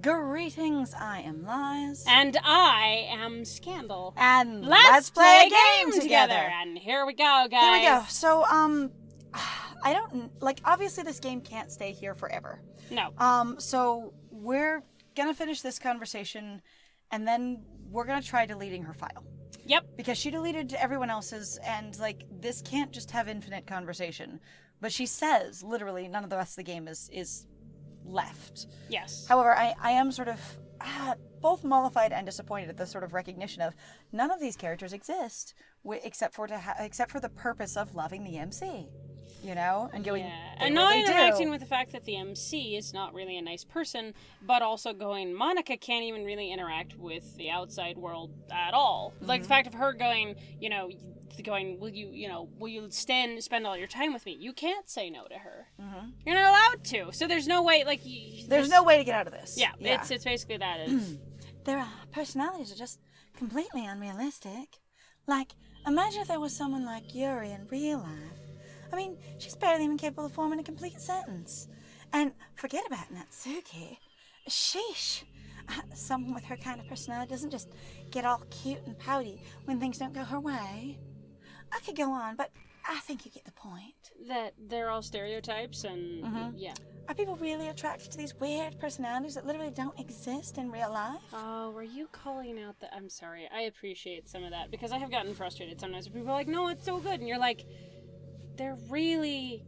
Greetings, I am Liz. And I am Scandal. And let's play a game together. And here we go, guys. Here we go. So, I don't, obviously this game can't stay here forever. No. So we're gonna finish this conversation, and then we're gonna try deleting her file. Yep. Because she deleted everyone else's, and, this can't just have infinite conversation. But she says, literally, none of the rest of the game is left. Yes. However, I am sort of both mollified and disappointed at the sort of recognition of none of these characters exist except for the purpose of loving the MC, and going. Yeah. And not interacting with the fact that the MC is not really a nice person, but also going, Monica can't even really interact with the outside world at all. Mm-hmm. Like the fact of her going, will you spend all your time with me? You can't say no to her. Mm-hmm. You're not allowed to. So there's no way, there's no way to get out of this. Yeah. It's basically that. Their personalities are just completely unrealistic. Imagine if there was someone like Yuri in real life. I mean, she's barely even capable of forming a complete sentence. And forget about Natsuki. Sheesh. Someone with her kind of personality doesn't just get all cute and pouty when things don't go her way. I could go on, but I think you get the point. That they're all stereotypes and, yeah. Are people really attracted to these weird personalities that literally don't exist in real life? Oh, were you calling out the... I'm sorry, I appreciate some of that, because I have gotten frustrated sometimes when people are like, no, it's so good, and you're like, they're really...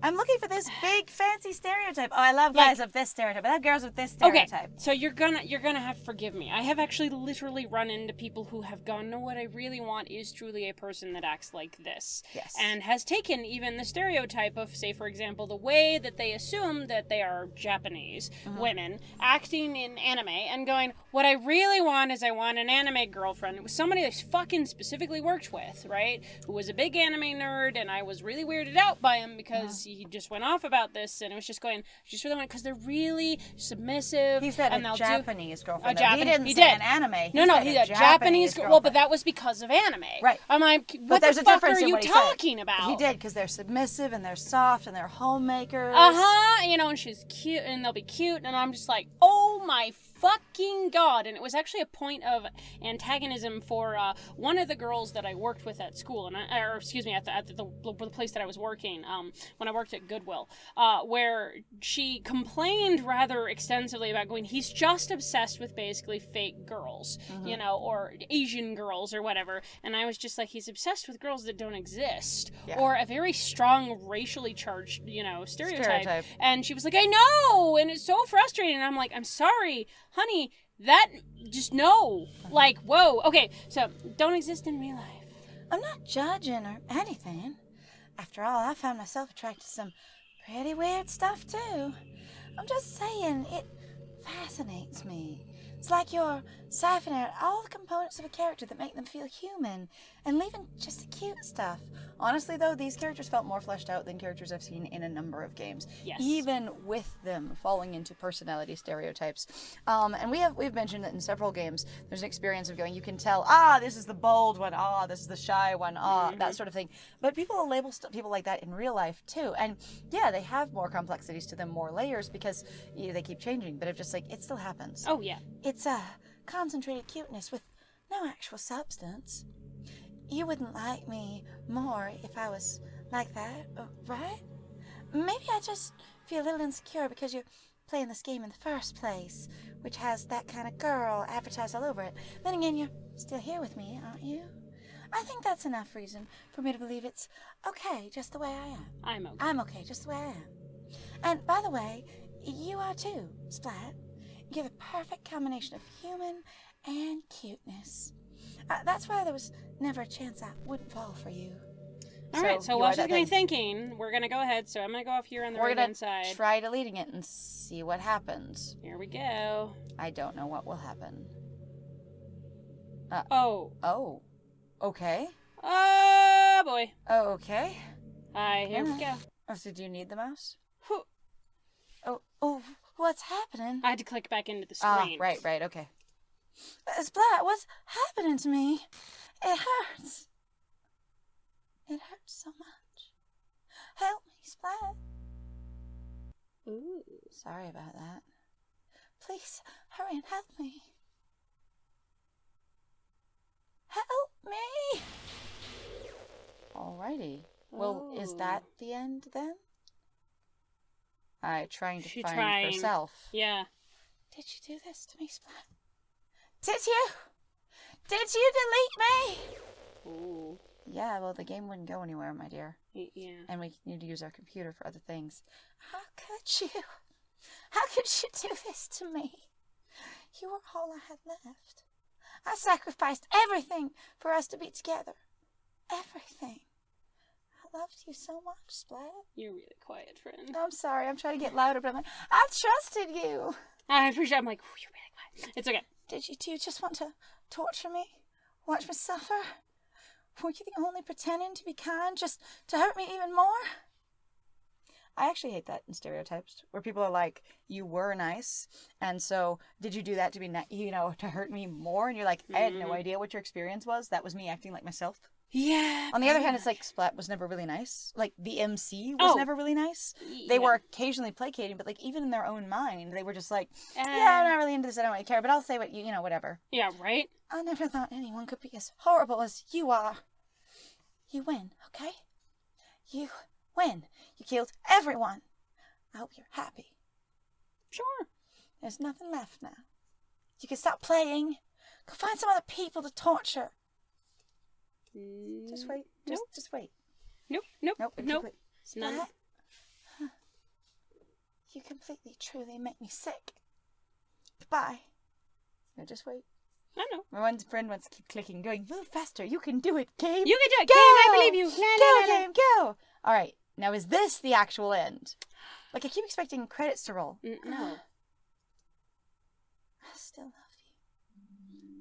I'm looking for this big fancy stereotype. Oh, I love guys of this stereotype. I love girls with this stereotype. Okay, so you're gonna have to forgive me. I have actually literally run into people who have gone, no, what I really want is truly a person that acts like this. Yes. And has taken even the stereotype of, say, for example, the way that they assume that they are Japanese women acting in anime and going, what I really want is I want an anime girlfriend. It was somebody I fucking specifically worked with, right? Who was a big anime nerd, and I was really weirded out by him because he just went off about this, and it was just going, just really want, because they're really submissive. He said and a Japanese girlfriend. He didn't say an anime. He said a Japanese girl. Well, but that was because of anime. Right. I'm like, what there's the a fuck difference are in you what he talking said. about? He did, because they're submissive, and they're soft, and they're homemakers. And she's cute, and they'll be cute, and I'm just like, oh my fucking god. And it was actually a point of antagonism for one of the girls that I worked with at school, at the place that I was working, when I worked at Goodwill, where she complained rather extensively about going, he's just obsessed with basically fake girls, or Asian girls or whatever. And I was just like, he's obsessed with girls that don't exist, or a very strong racially charged, stereotype. And she was like, I know, and it's so frustrating. And I'm like, I'm sorry, honey, that, just no. Whoa. Okay, so, don't exist in real life. I'm not judging or anything. After all, I found myself attracted to some pretty weird stuff, too. I'm just saying, it fascinates me. It's like you're siphoning out all the components of a character that make them feel human and leaving just the cute stuff. Honestly, though, these characters felt more fleshed out than characters I've seen in a number of games. Yes. Even with them falling into personality stereotypes. And we've mentioned that in several games, there's an experience of going, you can tell, this is the bold one, this is the shy one, that sort of thing. But people label people like that in real life, too. And yeah, they have more complexities to them, more layers, because they keep changing. But it still happens. Oh, yeah. It's a concentrated cuteness with no actual substance. You wouldn't like me more if I was like that, right? Maybe I just feel a little insecure because you're playing this game in the first place, which has that kind of girl advertised all over it. Then again, you're still here with me, aren't you? I think that's enough reason for me to believe it's okay just the way I am. I'm okay just the way I am. And by the way, you are too, Splat. You're the perfect combination of human and cuteness. That's why there was never a chance I wouldn't fall for you. Alright, so while she's going to be thinking, we're going to go ahead. So I'm going to go off here on the right-hand side. We're going to try deleting it and see what happens. Here we go. I don't know what will happen. Oh. Okay. Oh, boy. Okay. Hi, here we go. Oh, so do you need the mouse? Whew. Oh, what's happening? I had to click back into the screen. Right, okay. Splat, what's happening to me? It hurts. It hurts so much. Help me, Splat. Ooh. Sorry about that. please hurry and help me. Help me! Alrighty. Well, is that the end then? Trying to She find trying. herself. Yeah. Did you do this to me, Splat? Did you? Did you delete me? Ooh. Yeah, well, the game wouldn't go anywhere, my dear. Yeah. And we need to use our computer for other things. How could you? How could you do this to me? You were all I had left. I sacrificed everything for us to be together. Everything. I loved you so much, Splat. You're really quiet, friend. I'm sorry, I'm trying to get louder, but I'm like, I trusted you. I appreciate. I'm like, you're really quiet. It's okay. Did you just want to torture me? Watch me suffer? Were you the only pretending to be kind just to hurt me even more? I actually hate that in stereotypes, where people are like, you were nice, and so did you do that to be, to hurt me more? And you're like, I had no idea what your experience was. That was me acting like myself. Yeah. On the other hand, it's like Splat was never really nice. Like the MC was never really nice. They were occasionally placating, but like even in their own mind, they were just like, yeah, I'm not really into this. I don't really care, but I'll say what whatever. Yeah, right? I never thought anyone could be as horrible as you are. You win, okay? You win. You killed everyone. I hope you're happy. Sure. There's nothing left now. You can stop playing. Go find some other people to torture. Just wait. Just wait. Nope. Splat. None. You completely, truly make me sick. Goodbye. No, just wait. I know. My one friend wants to keep clicking, going, move faster. You can do it, game. You can do it, Go! Game. I believe you. Go, game, go. All right. Now, is this the actual end? Like, I keep expecting credits to roll. No. I still love you.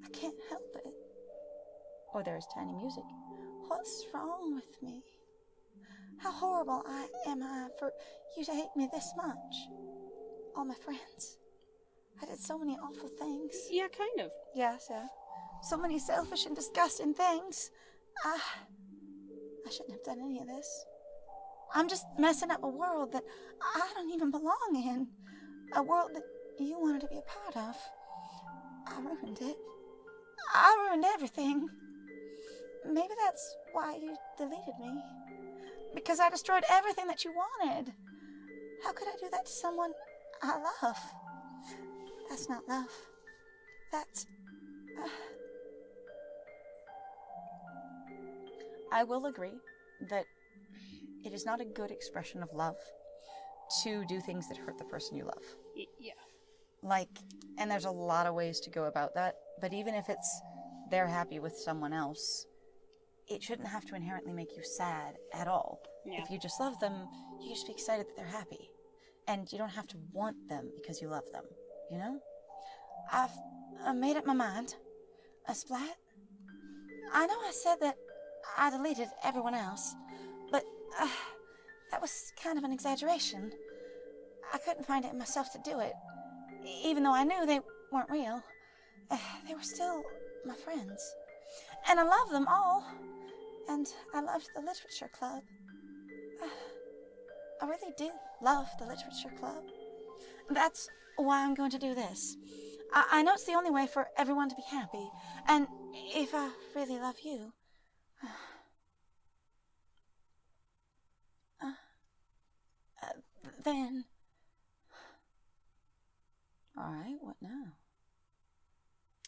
I can't help it. Oh, there's tiny music. What's wrong with me? How horrible am I for you to hate me this much? All my friends. I did so many awful things. Yeah, kind of. Yes, yeah. So many selfish and disgusting things. I shouldn't have done any of this. I'm just messing up a world that I don't even belong in. A world that you wanted to be a part of. I ruined it. I ruined everything. Maybe that's why you deleted me. Because I destroyed everything that you wanted. How could I do that to someone I love? That's not love. That's... I will agree that it is not a good expression of love to do things that hurt the person you love. Yeah. Like, and there's a lot of ways to go about that, but even if it's they're happy with someone else, it shouldn't have to inherently make you sad at all. Yeah. If you just love them, you can just be excited that they're happy. And you don't have to want them because you love them, you know? I've made up my mind. A Splat. I know I said that I deleted everyone else, but that was kind of an exaggeration. I couldn't find it in myself to do it, even though I knew they weren't real. They were still my friends. And I love them all. And I loved the Literature Club. I really did love the Literature Club. That's why I'm going to do this. I know it's the only way for everyone to be happy. And if I really love you... then... Alright, what now?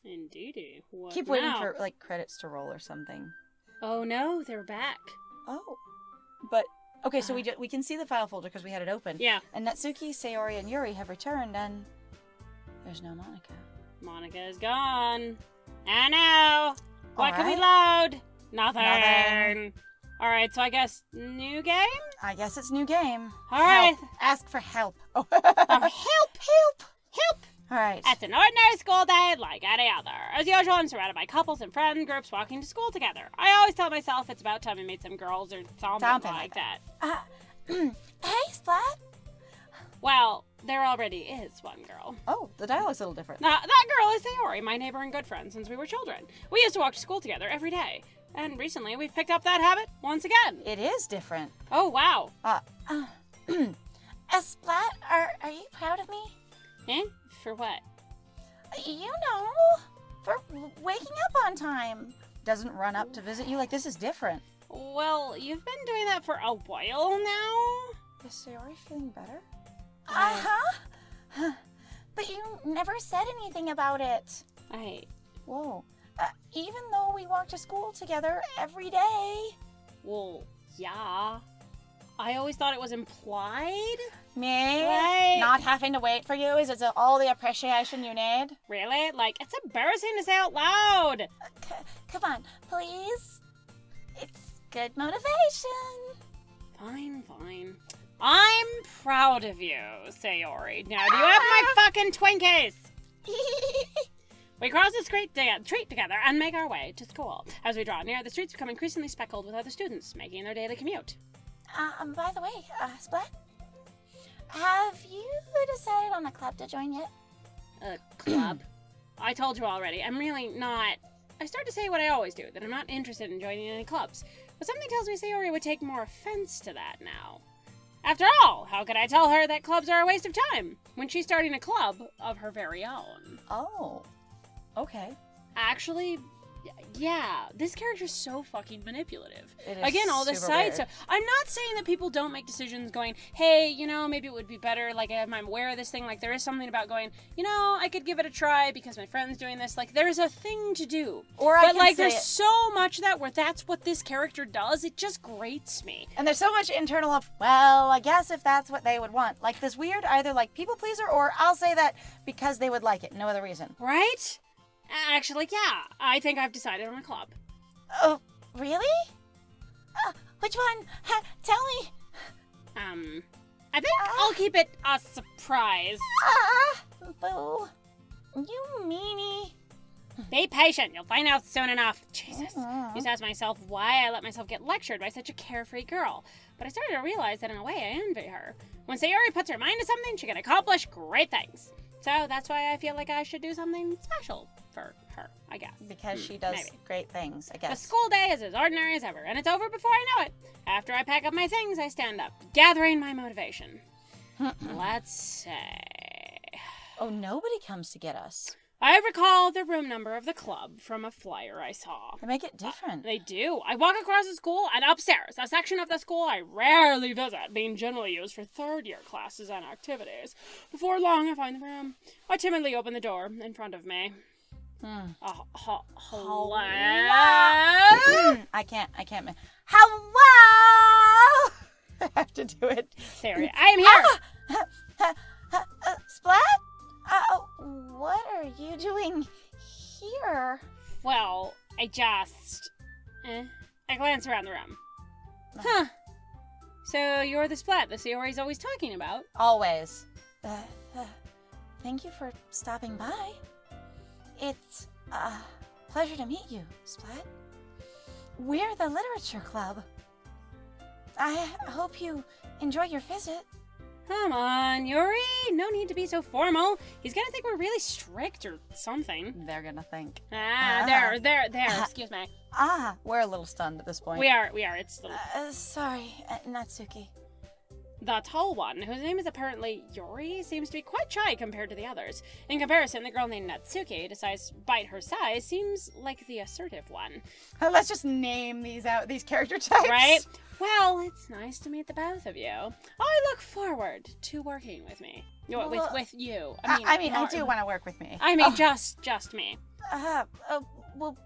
Indeedy. What Keep now? waiting for, like, credits to roll or something. Oh no, they're back. Oh. But, okay, so we can see the file folder because we had it open. Yeah. And Natsuki, Sayori, and Yuri have returned, and there's no Monica. Monica is gone. I know. What can we Alright. load? Nothing. Nothing. Alright, so I guess new game? I guess it's new game. Alright. Help. Ask for help. Oh. Help! Alright. It's an ordinary school day like any other. As usual, I'm surrounded by couples and friend groups walking to school together. I always tell myself it's about time I made some girls or something like that. Hey, Splat. Well, there already is one girl. Oh, the dialogue's a little different. That girl is Sayori, my neighbor and good friend since we were children. We used to walk to school together every day. And recently, we've picked up that habit once again. It is different. Oh, wow. Splat, are you proud of me? Eh? For what? You know, for waking up on time. Doesn't run up to visit you? Like, this is different. Well, you've been doing that for a while now. Is Sayori feeling better? Uh-huh. But you never said anything about it. Whoa. Even though we walk to school together every day. Well, yeah. I always thought it was implied. Me? Right. Not having to wait for you? Is it all the appreciation you need? Really? Like, it's embarrassing to say out loud. Come on, please. It's good motivation. Fine. I'm proud of you, Sayori. Now, do you have my fucking Twinkies? We cross the street together and make our way to school. As we draw near, the streets become increasingly speckled with other students making their daily commute. By the way, Splat, have you decided on a club to join yet? A club? I told you already, I'm really not... I start to say what I always do, that I'm not interested in joining any clubs. But something tells me Sayori would take more offense to that now. After all, how could I tell her that clubs are a waste of time when she's starting a club of her very own? Oh. Okay. Actually, yeah, this character's so fucking manipulative. It is Again, all this super side weird. stuff. I'm not saying that people don't make decisions going, hey, you know, maybe it would be better, like, if I'm aware of this thing, like, there is something about going, you know, I could give it a try because my friend's doing this. Like, there's a thing to do. Or I but, can like, say there's it. so much of that where that's what this character does. It just grates me. And there's so much internal of, well, I guess if that's what they would want. Like this weird either like people pleaser or I'll say that because they would like it. No other reason. Right? Actually, yeah, I think I've decided on a club. Oh, really? Which one? Tell me. I think I'll keep it a surprise. Boo. You meanie. Be patient, you'll find out soon enough. Jesus. Mhm. Used to ask myself why I let myself get lectured by such a carefree girl. But I started to realize that in a way I envy her. When Sayori puts her mind to something, she can accomplish great things. So that's why I feel like I should do something special for her, I guess. Because she does maybe. great things, I The guess. school day is as ordinary as ever, and it's over before I know it. After I pack up my things, I stand up, gathering my motivation. Let's say... Oh, nobody comes to get us. I recall the room number of the club from a flyer I saw. They make it different. They do. I walk across the school and upstairs, a section of the school I rarely visit, being generally used for third-year classes and activities. Before long, I find the room. I timidly open the door in front of me. Hello? I can't. Hello! I have to do it. Sayori, I am here! Splat? What are you doing here? Well, I just... I glance around the room. Huh. So you're the Splat the Sayori's always talking about? Always. Thank you for stopping by. It's a pleasure to meet you, Splat. We're the Literature Club. I hope you enjoy your visit. Come on, Yuri. No need to be so formal. He's gonna think we're really strict or something. They're gonna think. There. Excuse me. We're a little stunned at this point. We are. It's the Sorry, Natsuki. tall one, whose name is apparently Yuri, seems to be quite shy compared to the others. In comparison, the girl named Natsuki, despite her size, seems like the assertive one. Let's just name these character types. Right? Well, it's nice to meet the both of you. I look forward to working with me. With you. I do want to work with me. I mean, just me.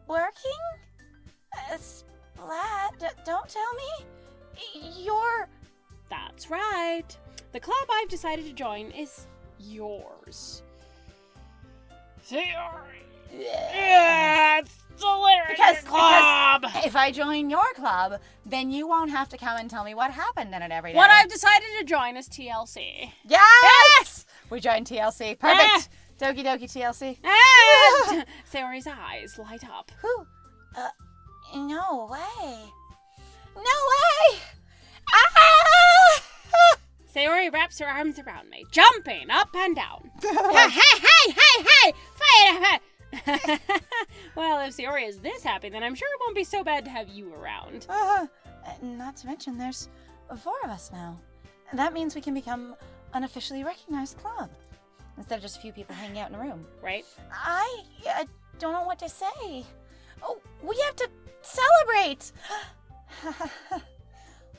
Working? Splat, don't tell me. You're... That's right. The club I've decided to join is yours. Sayori. Yeah, it's the Literature Club. Because if I join your club, then you won't have to come and tell me what happened in it every day. What I've decided to join is TLC. Yes! We joined TLC. Perfect. Doki Doki TLC. And Sayori's eyes light up. Who? No way. No way! Ah! Sayori wraps her arms around me, jumping up and down. Hey! Well, if Sayori is this happy, then I'm sure it won't be so bad to have you around. Not to mention, there's 4 of us now. That means we can become an officially recognized club. instead of just a few people hanging out in a room. Right? I don't know what to say. Oh, we have to celebrate!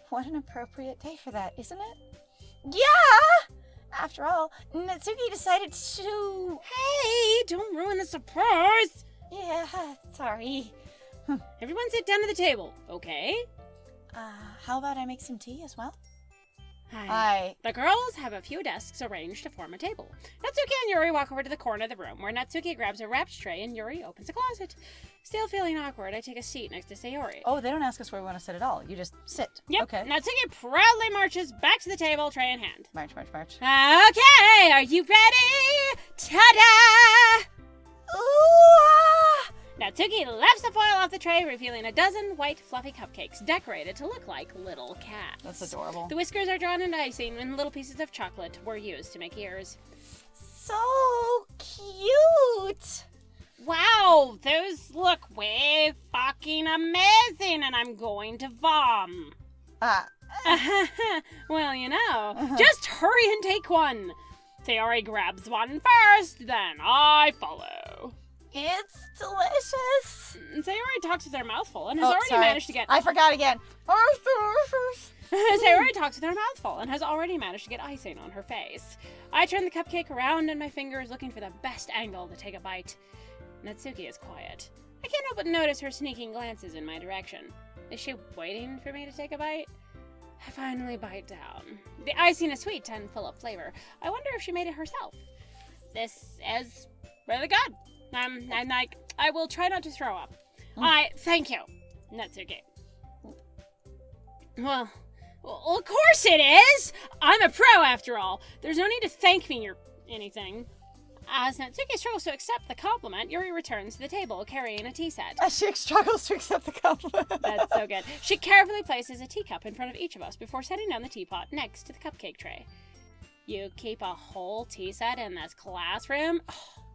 What an appropriate day for that, isn't it? Yeah! After all, Natsuki decided to... Hey, don't ruin the surprise! Yeah, sorry. Everyone sit down at the table, okay? How about I make some tea as well? The girls have a few desks arranged to form a table. Natsuki and Yuri walk over to the corner of the room, where Natsuki grabs a wrapped tray and Yuri opens a closet. Still feeling awkward, I take a seat next to Sayori. Oh, they don't ask us where we want to sit at all. You just sit. Yep. Okay. Natsuki proudly marches back to the table, tray in hand. March, march, march. Okay, are you ready? Ta-da! Ooh! Natsuki lifts the foil off the tray, revealing a dozen white, fluffy cupcakes decorated to look like little cats. That's adorable. The whiskers are drawn into icing, and little pieces of chocolate were used to make ears. So cute! Wow, those look way fucking amazing, and I'm going to vom. Well, you know, just hurry and take one. Sayori grabs one first, then I follow. It's delicious! Sayori talks with her mouth full and has already managed to get... I forgot again. Sayori talks with her mouth full and has already managed to get icing on her face. I turn the cupcake around and my finger is looking for the best angle to take a bite. Natsuki is quiet. I can't help but notice her sneaking glances in my direction. Is she waiting for me to take a bite? I finally bite down. The icing is sweet and full of flavor. I wonder if she made it herself. This is really good. I will try not to throw up. Thank you, Natsuki. Well, of course it is! I'm a pro after all. There's no need to thank me or anything. As Natsuki struggles to accept the compliment, Yuri returns to the table carrying a tea set. She struggles to accept the compliment. That's so good. She carefully places a teacup in front of each of us before setting down the teapot next to the cupcake tray. You keep a whole tea set in this classroom?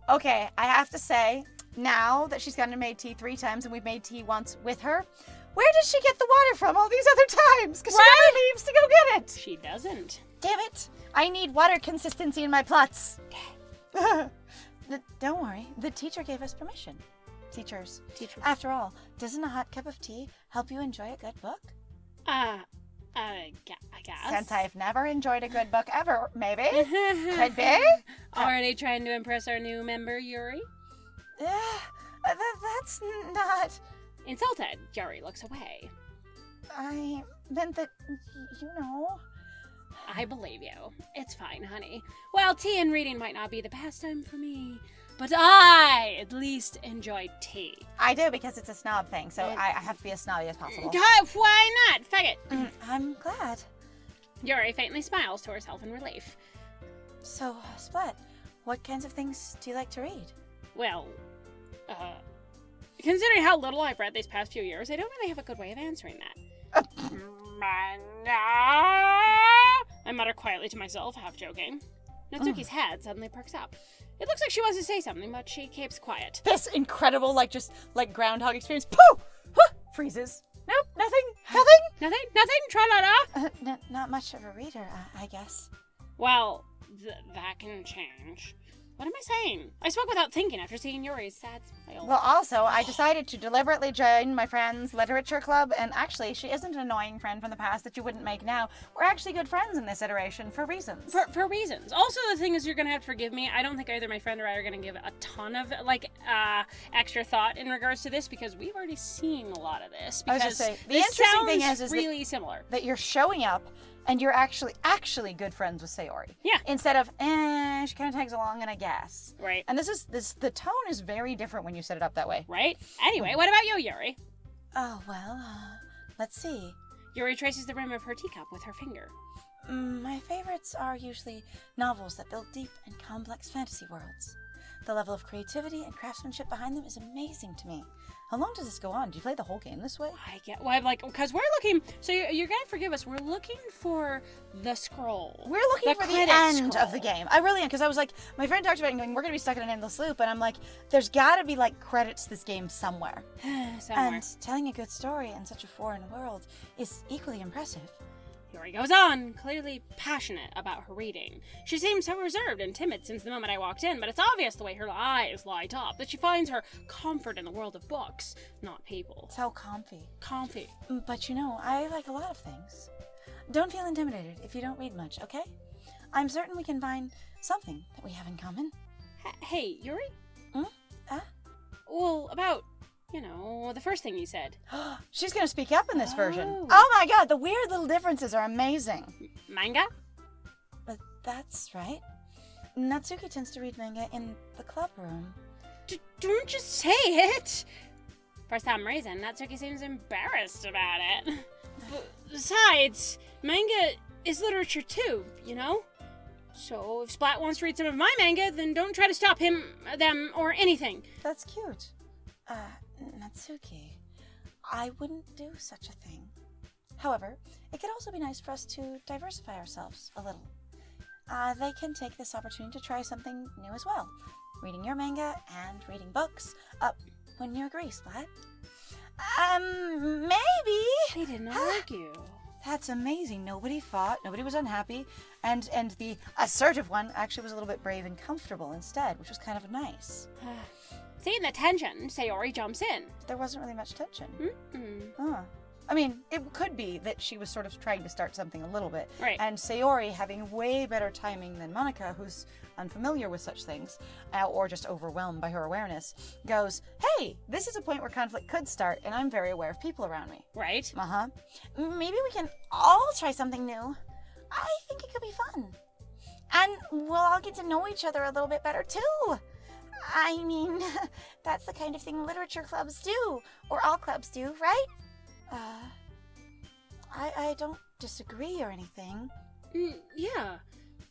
Okay, I have to say, now that she's gotten to make tea 3 times and we've made tea once with her, where does she get the water from all these other times? Because she never leaves to go get it. She doesn't. Damn it. I need water consistency in my plots. Don't worry. The teacher gave us permission. Teachers. After all, doesn't a hot cup of tea help you enjoy a good book? I guess. Since I've never enjoyed a good book ever, maybe. Could be. Already trying to impress our new member, Yuri? That's not... Insulted, Yuri looks away. I meant that, you know... I believe you. It's fine, honey. Well, tea and reading might not be the pastime for me, but I at least enjoy tea. I do, because it's a snob thing, so I have to be as snobby as possible. Why not? Fuck it. I'm glad. Yuri faintly smiles to herself in relief. So, Splat, what kinds of things do you like to read? Well, considering how little I've read these past few years, I don't really have a good way of answering that. I mutter quietly to myself, half joking. Natsuki's head suddenly perks up. It looks like she wants to say something, but she keeps quiet. This incredible, like groundhog experience. Pooh! Huh! Freezes. Nope, nothing. Nothing? Tra-la-la? Not much of a reader, I guess. Well, that can change. What am I saying? I spoke without thinking after seeing Yuri's sad smile. Well, also, I decided to deliberately join my friend's literature club, and actually, she isn't an annoying friend from the past that you wouldn't make now. We're actually good friends in this iteration, for reasons. For reasons. Also, the thing is, you're gonna have to forgive me. I don't think either my friend or I are gonna give a ton of, extra thought in regards to this, because we've already seen a lot of this. I was Because just saying, the this interesting thing sounds is really similar. that you're showing up, and you're actually good friends with Sayori. Yeah. Instead of, she kind of tags along, and I guess. Right. And the tone is very different when you set it up that way. Right? Anyway, what about you, Yuri? Oh, well, let's see. Yuri traces the rim of her teacup with her finger. My favorites are usually novels that build deep and complex fantasy worlds. The level of creativity and craftsmanship behind them is amazing to me. How long does this go on? Do you play the whole game this way? Because we're looking, so you're gonna forgive us, we're looking for the scroll. We're looking for the end of the game. I really am, because I was like, my friend talked about it and going, we're gonna be stuck in an endless loop, and I'm like, there's gotta be like credits to this game somewhere. Somewhere. And telling a good story in such a foreign world is equally impressive. You're Sayori goes on, clearly passionate about her reading. She seems so reserved and timid since the moment I walked in, but it's obvious the way her eyes light up that she finds her comfort in the world of books, not people. So comfy. Comfy. But you know, I like a lot of things. Don't feel intimidated if you don't read much, okay? I'm certain we can find something that we have in common. Hey, Yuri? Huh? Well, about, the first thing you said. She's gonna speak up in this version. Oh. Oh my god, the weird little differences are amazing. Manga? But that's right. Natsuki tends to read manga in the club room. Don't just say it! For some reason, Natsuki seems embarrassed about it. Besides, manga is literature too, So if Splat wants to read some of my manga, then don't try to stop him, them, or anything. That's cute. Natsuki, I wouldn't do such a thing. However, it could also be nice for us to diversify ourselves a little. They can take this opportunity to try something new as well. Reading your manga and reading books. When you agree, Splat. Maybe. They didn't argue. That's amazing. Nobody fought. Nobody was unhappy. And the assertive one actually was a little bit brave and comfortable instead, which was kind of nice. Seeing the tension, Sayori jumps in. There wasn't really much tension. Mm-mm. I mean, it could be that she was sort of trying to start something a little bit. Right. And Sayori, having way better timing than Monica, who's unfamiliar with such things, or just overwhelmed by her awareness, goes, hey, this is a point where conflict could start, and I'm very aware of people around me. Right. Uh-huh. Maybe we can all try something new. I think it could be fun. And we'll all get to know each other a little bit better, too. I mean, that's the kind of thing literature clubs do, or all clubs do, right? I don't disagree or anything. Yeah.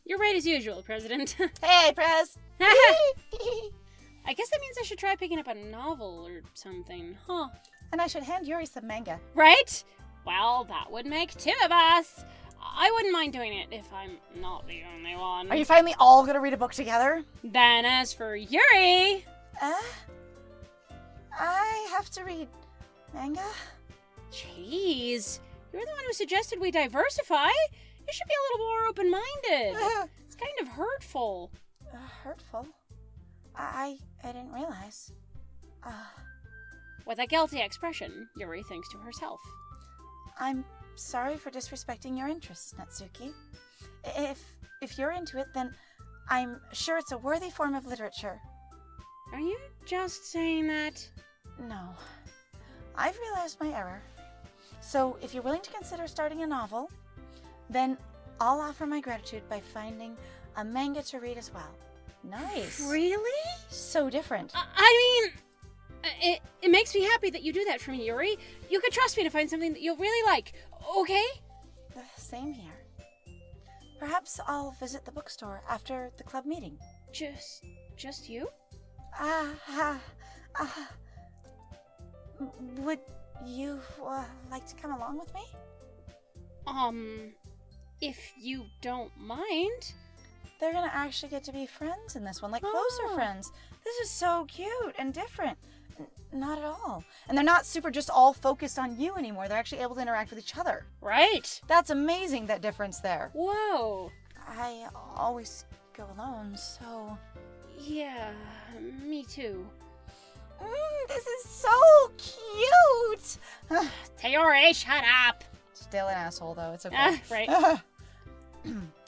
You're right as usual, President. Hey, Prez! I guess that means I should try picking up a novel or something, huh? And I should hand Yuri some manga. Right? Well, that would make two of us. I wouldn't mind doing it if I'm not the only one. Are you finally all gonna read a book together? Then as for Yuri... I have to read manga? Jeez. You're the one who suggested we diversify. You should be a little more open-minded. It's kind of hurtful. Hurtful? I didn't realize. With a guilty expression, Yuri thinks to herself. I'm sorry for disrespecting your interests, Natsuki. If you're into it, then I'm sure it's a worthy form of literature. Are you just saying that? No. I've realized my error. So if you're willing to consider starting a novel, then I'll offer my gratitude by finding a manga to read as well. Nice. Really? So different. It makes me happy that you do that for me, Yuri. You can trust me to find something that you'll really like, okay? Same here. Perhaps I'll visit the bookstore after the club meeting. Just you? Would you like to come along with me? If you don't mind. They're gonna actually get to be friends in this one, like closer friends. This is so cute and different. Not at all. And they're not super just all focused on you anymore. They're actually able to interact with each other. Right. That's amazing, that difference there. Whoa. I always go alone, so... Yeah, me too. This is so cute! Sayori, shut up! Still an asshole, though. It's okay. Right.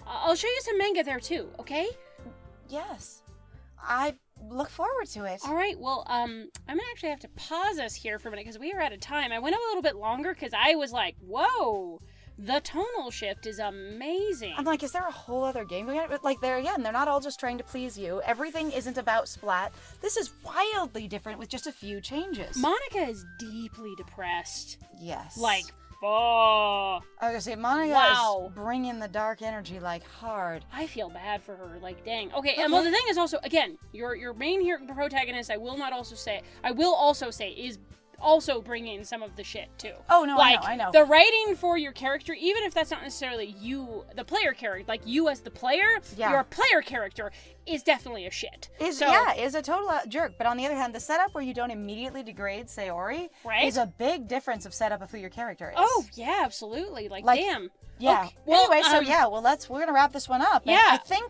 I'll show you some manga there, too, okay? Yes. I look forward to it. All right, well, I'm gonna actually have to pause us here for a minute because we are out of time. I went a little bit longer because I was like, whoa, the tonal shift is amazing. I'm like, is there a whole other game going on? But like, there again, they're not all just trying to please you. Everything isn't about Splat. This is wildly different with just a few changes. Monica is deeply depressed. Yes. Like, oh. I was gonna say, Monica Wow. is bringing the dark energy like hard. I feel bad for her. Like, dang. Okay, and well, the thing is also, again, your main here protagonist, I will also say, is also bring in some of the shit too. Oh no, like, I know. The writing for your character, even if that's not necessarily you, the player character, like you as the player, your player character is definitely a shit. Is a total jerk. But on the other hand, the setup where you don't immediately degrade Sayori is a big difference of setup of who your character is. Oh yeah, absolutely. Like damn. Yeah. Okay. Well, anyway, we're gonna wrap this one up. Yeah. And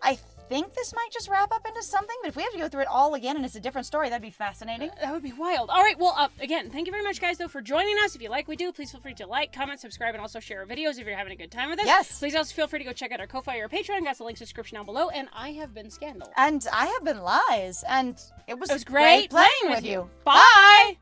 I think this might just wrap up into something, but if we have to go through it all again and it's a different story, that'd be fascinating. That would be wild. All right, well, again, thank you very much, guys, though, for joining us. If you like what we do, please feel free to like, comment, subscribe, and also share our videos if you're having a good time with us. Yes. Please also feel free to go check out our Ko-Fi or Patreon. Got the links in the description down below. And I have been Scandal. And I have been Lies, and it was great playing with you. Bye!